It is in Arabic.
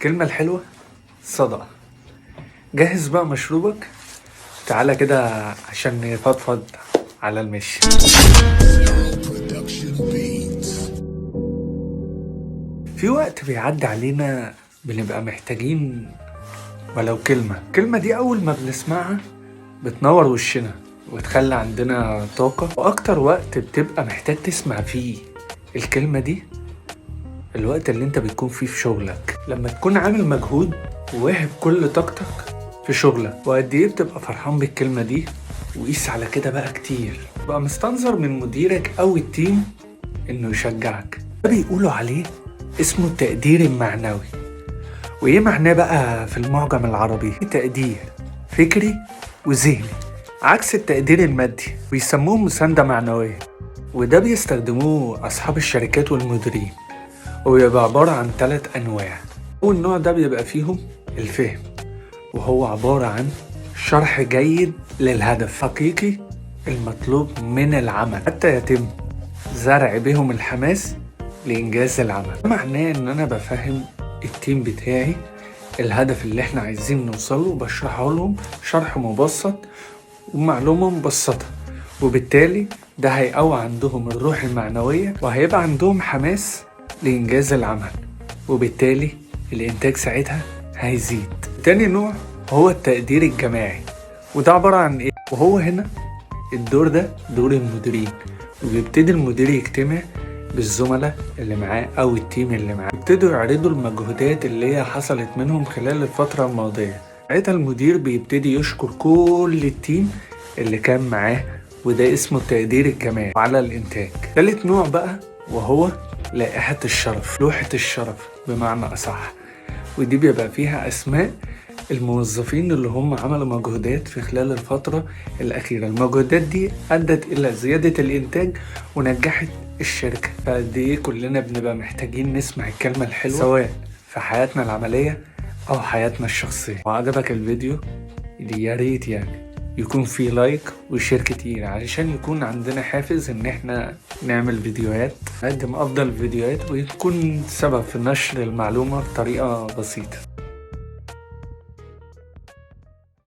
الكلمة الحلوة صدقة. جهز بقى مشروبك، تعالى كده عشان نفضفض على المشي. في وقت بيعدي علينا بنبقى محتاجين ولو الكلمة دي أول ما بنسمعها بتنور وشنا وتخلي عندنا طاقة. وأكتر وقت بتبقى محتاج تسمع فيه الكلمة دي الوقت اللي انت بتكون فيه في شغلك، لما تكون عامل مجهود وواهب كل طاقتك في شغلك، وقد ايه بتبقى فرحان بالكلمة دي. وقيس على كده بقى كتير، بقى مستنظر من مديرك او التيم انه يشجعك. ده بيقولوا عليه اسمه التقدير المعنوي. وايه معناه بقى في المعجم العربي؟ تقدير فكري وذهني عكس التقدير المادي، ويسموه مساندة معنوية. وده بيستخدموه أصحاب الشركات والمديرين، وبيبقى عبارة عن 3 أنواع. أول نوع ده بيبقى فيهم الفهم، وهو عبارة عن شرح جيد للهدف حقيقي المطلوب من العمل حتى يتم زرع بهم الحماس لإنجاز العمل. معناه إن أنا بفهم التيم بتاعي الهدف اللي احنا عايزين نوصله، وبشرحه لهم شرح مبسط ومعلومة مبسطة، وبالتالي ده هيقوي عندهم الروح المعنوية وهيبقى عندهم حماس لإنجاز العمل، وبالتالي الإنتاج ساعتها هيزيد. تاني نوع هو التقدير الجماعي، وده عبارة عن إيه؟ وهو هنا الدور ده دور المديرين، وبيبتدي المدير يجتمع بالزملاء اللي معاه أو التيم اللي معاه، يبتدوا يعرضوا المجهودات اللي هي حصلت منهم خلال الفترة الماضية. ساعتها المدير بيبتدي يشكر كل التيم اللي كان معاه، وده اسمه التقدير الجماعي على الإنتاج. ثالث نوع بقى وهو لائحة الشرف، لوحة الشرف بمعنى أصح، ودي بيبقى فيها أسماء الموظفين اللي هم عملوا مجهودات في خلال الفترة الأخيرة. المجهودات دي أدت إلى زيادة الإنتاج ونجحت الشركة. فقد إيه كلنا بنبقى محتاجين نسمع الكلمة الحلوة سواء في حياتنا العملية أو حياتنا الشخصية. وعجبك الفيديو دي يا ريت يعني يكون في لايك وشير كتير، علشان يكون عندنا حافز ان احنا نعمل فيديوهات، نقدم افضل فيديوهات، ويكون سبب في نشر المعلومة بطريقة بسيطة.